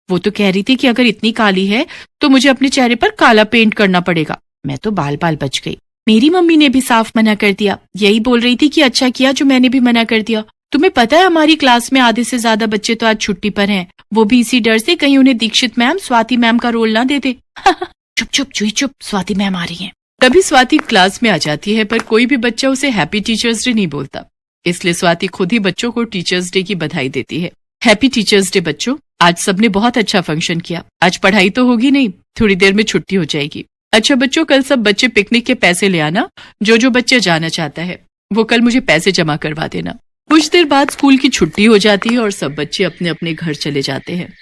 वो तो कह रही थी कि अगर इतनी काली है तो मुझे अपने चेहरे पर काला पेंट करना पड़ेगा। मैं तो बाल बाल बच गई। मेरी मम्मी ने भी साफ मना कर दिया, यही बोल रही थी कि अच्छा किया जो मैंने भी मना कर दिया। तुम्हें पता है हमारी क्लास में आधे से ज्यादा बच्चे तो आज छुट्टी पर हैं, वो भी इसी डर से कहीं उन्हें दीक्षित मैम स्वाति मैम का रोल ना दे दे। चुप चुप चुई चुप, स्वाति मैम आ रही हैं। तभी स्वाति क्लास में आ जाती है, पर कोई भी बच्चा उसे हैप्पी टीचर्स डे नहीं बोलता, इसलिए स्वाति खुद ही बच्चों को टीचर्स डे की बधाई देती है। हैप्पी टीचर्स डे बच्चों, आज सबने बहुत अच्छा फंक्शन किया। आज पढ़ाई तो होगी नहीं, थोड़ी देर में छुट्टी हो जाएगी। अच्छा बच्चों, कल सब बच्चे पिकनिक के पैसे ले आना। जो बच्चे जाना चाहता है वो कल मुझे पैसे जमा करवा देना। कुछ देर बाद स्कूल की छुट्टी हो जाती है और सब बच्चे अपने अपने घर चले जाते हैं।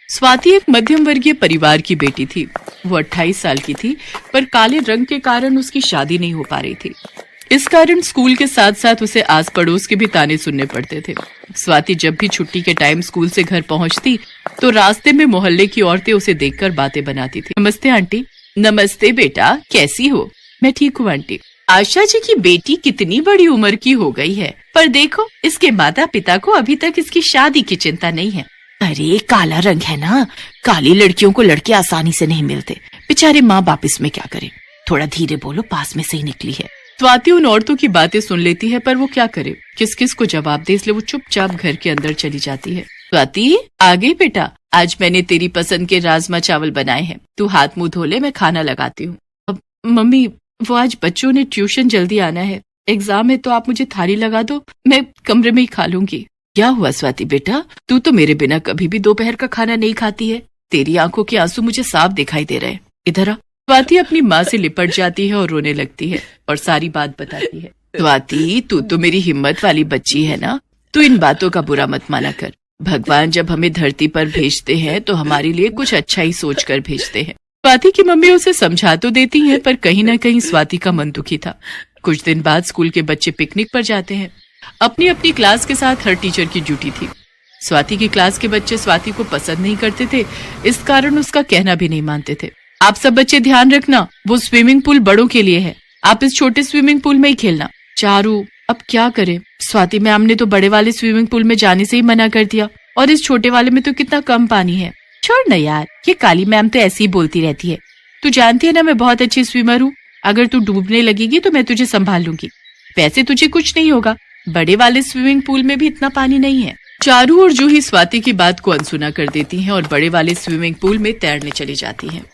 स्वाति एक मध्यम वर्गीय परिवार की बेटी थी। वो 28 साल की थी, पर काले रंग के कारण उसकी शादी नहीं हो पा रही थी। इस कारण स्कूल के साथ साथ उसे आस पड़ोस के भी ताने सुनने पड़ते थे। स्वाति जब भी छुट्टी के टाइम स्कूल से घर पहुंचती तो रास्ते में मोहल्ले की औरतें उसे देखकर बातें बनाती थी। नमस्ते आंटी। नमस्ते बेटा, कैसी हो? मैं ठीक हूँ आंटी। आशा जी की बेटी कितनी बड़ी उम्र की हो गई है, पर देखो इसके माता पिता को अभी तक इसकी शादी की चिंता नहीं है। अरे काला रंग है ना, काली लड़कियों को लड़के आसानी से नहीं मिलते। बेचारे माँ बाप इसमें क्या करे। थोड़ा धीरे बोलो, पास में से ही निकली है। स्वाति उन औरतों की बातें सुन लेती है, पर वो क्या करे, किस किस को जवाब दे, इसलिए वो चुपचाप घर के अंदर चली जाती है। स्वाति आ गई बेटा, आज मैंने तेरी पसंद के राजमा चावल बनाए हैं, तू हाथ मुंह धो ले, मैं खाना लगाती हूँ। मम्मी वो आज बच्चों ने ट्यूशन जल्दी आना है, एग्जाम है, तो आप मुझे थाली लगा दो, मैं कमरे में ही खा लूंगी। क्या हुआ स्वाति बेटा, तू तो मेरे बिना कभी भी दोपहर का खाना नहीं खाती है। तेरी आंखों के आंसू मुझे साफ दिखाई दे रहे हैं, इधर आ। स्वाति अपनी माँ से लिपट जाती है और रोने लगती है और सारी बात बताती है। स्वाति तू तो मेरी हिम्मत वाली बच्ची है ना, तू इन बातों का बुरा मत माना कर। भगवान जब हमें धरती पर भेजते हैं तो हमारे लिए कुछ अच्छा ही सोच कर भेजते हैं। स्वाति की मम्मी उसे समझा तो देती है, पर कहीं न कहीं स्वाति का मन दुखी था। कुछ दिन बाद स्कूल के बच्चे पिकनिक पर जाते हैं। अपनी अपनी क्लास के साथ हर टीचर की ड्यूटी थी। स्वाति की क्लास के बच्चे स्वाति को पसंद नहीं करते थे, इस कारण उसका कहना भी नहीं मानते थे। आप सब बच्चे ध्यान रखना, वो स्विमिंग पूल बड़ों के लिए है, आप इस छोटे स्विमिंग पूल में ही खेलना। चारू अब क्या करे, स्वाति मैम ने तो बड़े वाले स्विमिंग पूल में जाने से ही मना कर दिया, और इस छोटे वाले में तो कितना कम पानी है। छोड़ न यार, ये काली मैम तो ऐसी ही बोलती रहती है। तू जानती है ना मैं बहुत अच्छी स्विमर हूँ, अगर तू डूबने लगेगी तो मैं तुझे संभाल लूंगी। वैसे तुझे कुछ नहीं होगा, बड़े वाले स्विमिंग पूल में भी इतना पानी नहीं है। चारू और जूही स्वाति की बात को अनसुना कर देती हैं और बड़े वाले स्विमिंग पूल में तैरने चली जाती हैं।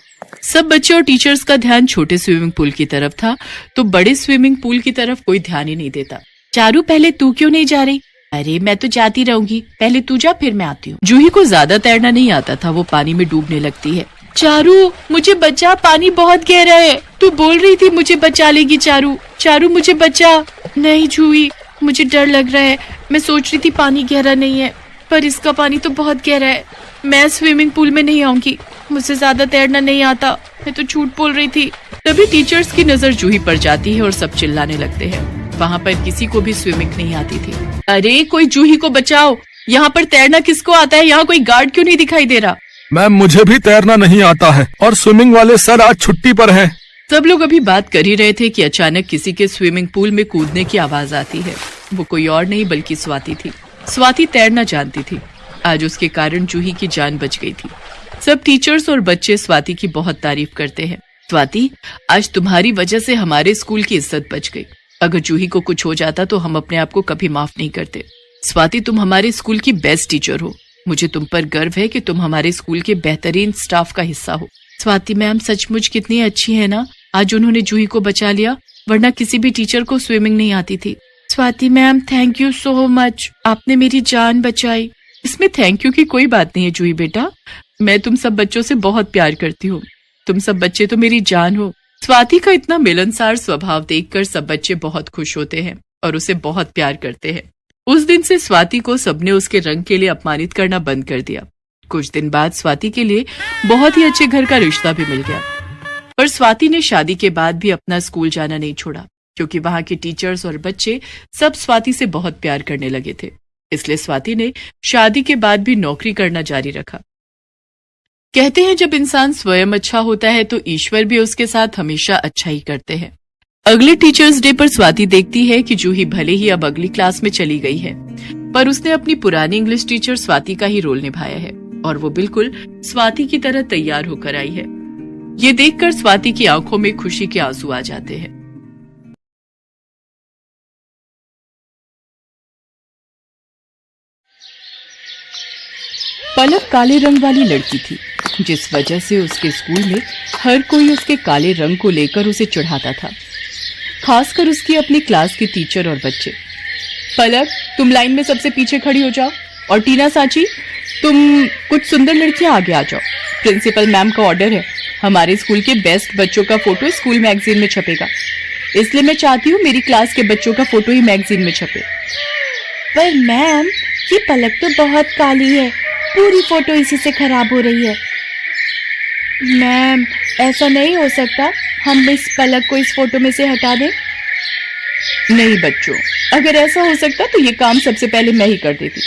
सब बच्चे और टीचर्स का ध्यान छोटे स्विमिंग पूल की तरफ था, तो बड़े स्विमिंग पूल की तरफ कोई ध्यान ही नहीं देता। चारू पहले तू क्यों नहीं जा रही? अरे मैं तो जाती रहूंगी, पहले तू जा फिर मैं आती हूँ। जूही को ज्यादा तैरना नहीं आता था, वो पानी में डूबने लगती है। चारू मुझे बचा, पानी बहुत गहरा है। तू बोल रही थी मुझे बचा लेगी चारू, चारू मुझे बचा। नहीं जूही, मुझे डर लग रहा है, मैं सोच रही थी पानी गहरा नहीं है, पर इसका पानी तो बहुत गहरा है। मैं स्विमिंग पूल में नहीं आऊंगी, मुझसे ज्यादा तैरना नहीं आता, मैं तो झूठ बोल रही थी। तभी टीचर्स की नजर जूही पर जाती है और सब चिल्लाने लगते हैं। वहाँ पर किसी को भी स्विमिंग नहीं आती थी। अरे कोई जूही को बचाओ, यहाँ पर तैरना किसको आता है? यहाँ कोई गार्ड क्यों नहीं दिखाई दे रहा? मैम मुझे भी तैरना नहीं आता है और स्विमिंग वाले सर आज छुट्टी पर हैं। सब लोग अभी बात कर ही रहे थे कि अचानक किसी के स्विमिंग पूल में कूदने की आवाज आती है। वो कोई और नहीं बल्कि स्वाति थी। स्वाति तैरना जानती थी, आज उसके कारण जूही की जान बच गई थी। सब टीचर्स और बच्चे स्वाति की बहुत तारीफ करते हैं। स्वाति आज तुम्हारी वजह से हमारे स्कूल की इज्जत बच गई, अगर जूही को कुछ हो जाता तो हम अपने आप को कभी माफ नहीं करते। स्वाति तुम हमारे स्कूल की बेस्ट टीचर हो, मुझे तुम पर गर्व है कि तुम हमारे स्कूल के बेहतरीन स्टाफ का हिस्सा हो। स्वाति मैम सचमुच कितनी अच्छी है ना, आज उन्होंने जूही को बचा लिया, वरना किसी भी टीचर को स्विमिंग नहीं आती थी। Swati ma'am thank you so much, आपने मेरी जान बचाई। इसमें थैंक यू की कोई बात नहीं है जूही बेटा, मैं तुम सब बच्चों से बहुत प्यार करती हूँ, तुम सब बच्चे तो मेरी जान हो। स्वाति का इतना मिलनसार स्वभाव देखकर सब बच्चे बहुत खुश होते हैं और उसे बहुत प्यार करते हैं। उस दिन से स्वाति को सबने उसके रंग के लिए अपमानित करना बंद कर दिया। कुछ दिन बाद स्वाति के लिए बहुत ही अच्छे घर का रिश्ता भी मिल गया, पर स्वाति ने शादी के बाद भी अपना स्कूल जाना नहीं छोड़ा, क्योंकि वहाँ के टीचर्स और बच्चे सब स्वाति से बहुत प्यार करने लगे थे। इसलिए स्वाति ने शादी के बाद भी नौकरी करना जारी रखा। कहते हैं जब इंसान स्वयं अच्छा होता है तो ईश्वर भी उसके साथ हमेशा अच्छा ही करते हैं। अगले टीचर्स डे पर स्वाति देखती है कि जूही भले ही अब अगली क्लास में चली गई है, पर उसने अपनी पुरानी इंग्लिश टीचर स्वाति का ही रोल निभाया है और वो बिल्कुल स्वाति की तरह तैयार होकर आई है। ये देखकर स्वाति की आंखों में खुशी के आंसू आ जाते हैं। पलक काले रंग वाली लड़की थी, जिस वजह से उसके स्कूल में हर कोई उसके काले रंग को लेकर उसे चिढ़ाता था, खासकर उसकी अपनी क्लास के टीचर और बच्चे। पलक, तुम लाइन में सबसे पीछे खड़ी हो जाओ, और टीना सांची, तुम कुछ सुंदर लड़कियां आगे आ जाओ। प्रिंसिपल मैम का ऑर्डर है, हमारे स्कूल के बेस्ट बच्चों का फोटो स्कूल मैगजीन में छपेगा, इसलिए मैं चाहती हूँ मेरी क्लास के बच्चों का फोटो ही मैगजीन में छपे। पर मैम, ये पलक तो बहुत काली है, पूरी फोटो इसी से खराब हो रही है। मैम, ऐसा नहीं हो सकता, हम इस पलक को इस फोटो में से हटा दें। नहीं बच्चों, अगर ऐसा हो सकता तो ये काम सबसे पहले मैं ही कर देती।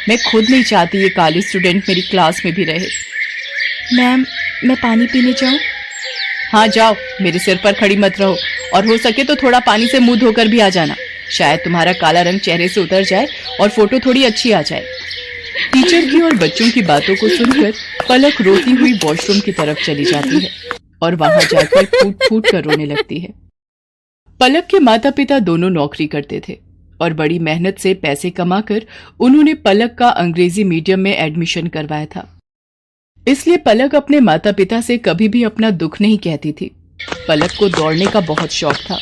मैं खुद नहीं चाहती ये काली स्टूडेंट मेरी क्लास में भी रहे। मैम, मैं पानी पीने जाऊं? हाँ जाओ, मेरे सिर पर खड़ी मत रहो, और हो सके तो थोड़ा पानी से मुंह धोकर भी आ जाना, शायद तुम्हारा काला रंग चेहरे से उतर जाए और फोटो थोड़ी अच्छी आ जाए। टीचर की और बच्चों की बातों को सुनकर पलक रोती हुई वॉशरूम की तरफ चली जाती है और वहां जाकर फूट फूट कर रोने लगती है। पलक के माता पिता दोनों नौकरी करते थे और बड़ी मेहनत से पैसे कमाकर उन्होंने पलक का अंग्रेजी मीडियम में एडमिशन करवाया था। इसलिए पलक अपने माता पिता से कभी भी अपना दुख नहीं कहती थी। पलक को दौड़ने का बहुत शौक था।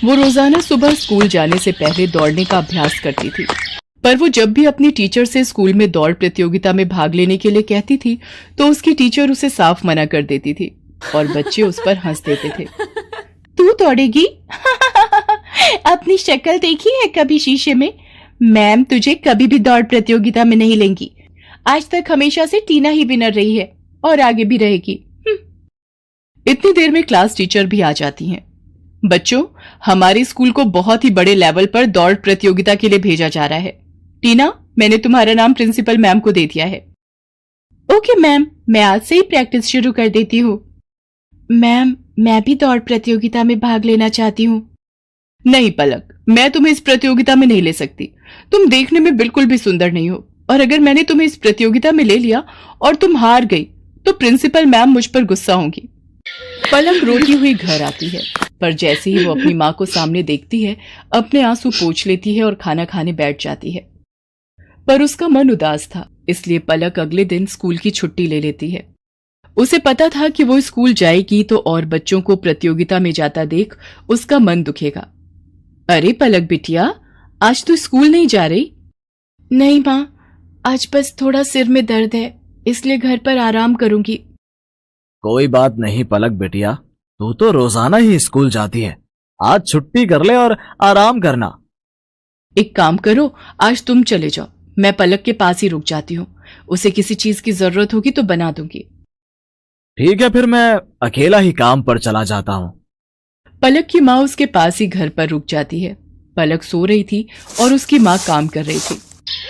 वो रोजाना सुबह स्कूल जाने से पहले दौड़ने का अभ्यास करती थी, पर वो जब भी अपनी टीचर से स्कूल में दौड़ प्रतियोगिता में भाग लेने के लिए कहती थी तो उसकी टीचर उसे साफ मना कर देती थी और बच्चे उस पर हंस देते थे। तू दौड़ेगी? अपनी शक्ल देखी है कभी शीशे में? मैम तुझे कभी भी दौड़ प्रतियोगिता में नहीं लेंगी। आज तक हमेशा से टीना ही विनर रही है और आगे भी रहेगी। इतनी देर में क्लास टीचर भी आ जाती हैं। बच्चों, हमारे स्कूल को बहुत ही बड़े लेवल पर दौड़ प्रतियोगिता के लिए भेजा जा रहा है। टीना, मैंने तुम्हारा नाम प्रिंसिपल मैम को दे दिया है। ओके मैम, मैं आज से ही प्रैक्टिस शुरू कर देती हूँ। मैम, मैं भी दौड़ प्रतियोगिता में भाग लेना चाहती हूँ। नहीं पलक, मैं तुम्हें इस प्रतियोगिता में नहीं ले सकती। तुम देखने में बिल्कुल भी सुंदर नहीं हो, और अगर मैंने तुम्हें इस प्रतियोगिता में ले लिया और तुम हार गई तो प्रिंसिपल मैम मुझ पर गुस्सा होंगी। पलक रोती हुई घर आती है, पर जैसे ही वो अपनी माँ को सामने देखती है, अपने आंसू पोंछ लेती है और खाना खाने बैठ जाती है। पर उसका मन उदास था, इसलिए पलक अगले दिन स्कूल की छुट्टी ले लेती है। उसे पता था कि वो स्कूल जाएगी तो और बच्चों को प्रतियोगिता में जाता देख उसका मन दुखेगा। अरे पलक बिटिया, आज तू स्कूल नहीं जा रही? नहीं माँ, आज बस थोड़ा सिर में दर्द है, इसलिए घर पर आराम करूंगी। कोई बात नहीं पलक बिटिया, तू तो रोजाना ही स्कूल जाती है, आज छुट्टी कर ले और आराम करना। एक काम करो, आज तुम चले जाओ, मैं पलक के पास ही रुक जाती हूँ। उसे किसी चीज की जरूरत होगी तो बना दूंगी। ठीक है, फिर मैं अकेला ही काम पर चला जाता हूँ। पलक की माँ उसके पास ही घर पर रुक जाती है। पलक सो रही थी और उसकी माँ काम कर रही थी।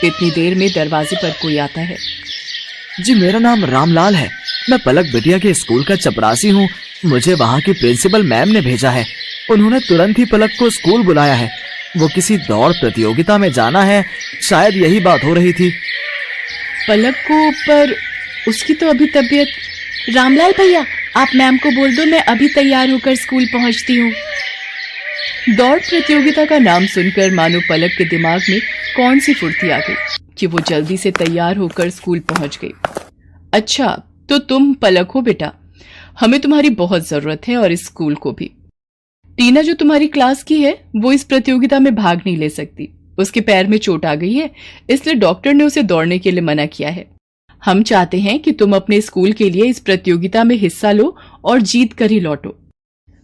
इतनी देर में दरवाजे पर कोई आता है। जी, मेरा नाम रामलाल है, मैं पलक बिटिया के स्कूल का चपरासी हूँ। मुझे वहाँ की प्रिंसिपल मैम ने भेजा है। उन्होंने तुरंत ही पलक को स्कूल बुलाया है। वो किसी दौड़ प्रतियोगिता में जाना है, शायद यही बात हो रही थी। पलक को, पर उसकी तो अभी तबीयत। रामलाल भैया, आप मैम को बोल दो मैं अभी तैयार होकर स्कूल पहुंचती हूँ। दौड़ प्रतियोगिता का नाम सुनकर मानो पलक के दिमाग में कौन सी फुर्ती आ गई कि वो जल्दी से तैयार होकर स्कूल पहुंच गई। अच्छा, तो तुम पलक हो बेटा, हमें तुम्हारी बहुत जरूरत है और इस स्कूल को भी। टीना जो तुम्हारी क्लास की है वो इस प्रतियोगिता में भाग नहीं ले सकती। उसके पैर में चोट आ गई है, इसलिए डॉक्टर ने उसे दौड़ने के लिए मना किया है। हम चाहते हैं कि तुम अपने स्कूल के लिए इस प्रतियोगिता में हिस्सा लो और जीत कर ही लौटो।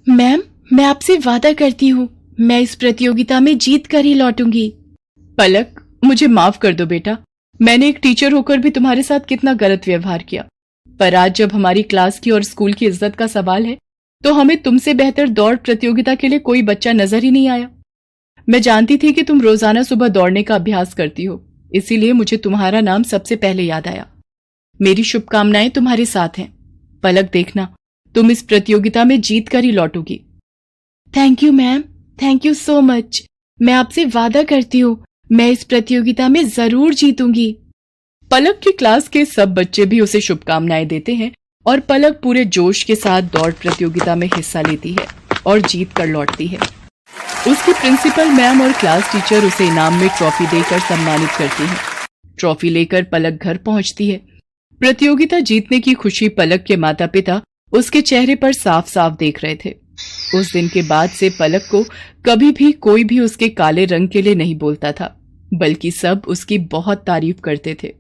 मैम, मैं आपसे वादा करती हूँ, मैं इस प्रतियोगिता में जीत कर ही लौटूंगी। पलक, मुझे माफ कर दो बेटा, मैंने एक टीचर होकर भी तुम्हारे साथ कितना गलत व्यवहार किया। पर आज जब हमारी क्लास की और स्कूल की इज्जत का सवाल है तो हमें तुमसे बेहतर दौड़ प्रतियोगिता के लिए कोई बच्चा नजर ही नहीं आया। मैं जानती थी कि तुम रोजाना सुबह दौड़ने का अभ्यास करती हो, इसीलिए मुझे तुम्हारा नाम सबसे पहले याद आया। मेरी शुभकामनाएं तुम्हारे साथ हैं। पलक, देखना तुम इस प्रतियोगिता में जीत कर ही लौटोगी। Thank you ma'am, thank you so much. मैं आपसे वादा करती हूँ मैं इस प्रतियोगिता में जरूर जीतूंगी। पलक की क्लास के सब बच्चे भी उसे शुभकामनाएं देते हैं और पलक पूरे जोश के साथ दौड़ प्रतियोगिता में हिस्सा लेती है और जीत कर लौटती है। उसकी प्रिंसिपल मैम और क्लास टीचर उसे इनाम में ट्रॉफी देकर सम्मानित करती हैं। ट्रॉफी लेकर पलक घर पहुंचती है। प्रतियोगिता जीतने की खुशी पलक के माता पिता उसके चेहरे पर साफ साफ देख रहे थे। उस दिन के बाद से पलक को कभी भी कोई भी उसके काले रंग के लिए नहीं बोलता था, बल्कि सब उसकी बहुत तारीफ करते थे।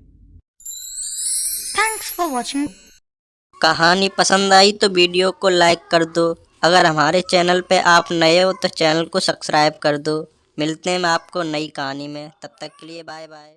Thanks for watching. कहानी पसंद आई तो वीडियो को लाइक कर दो। अगर हमारे चैनल पे आप नए हो तो चैनल को सब्सक्राइब कर दो। मिलते हैं आपको नई कहानी में, तब तक के लिए बाय बाय।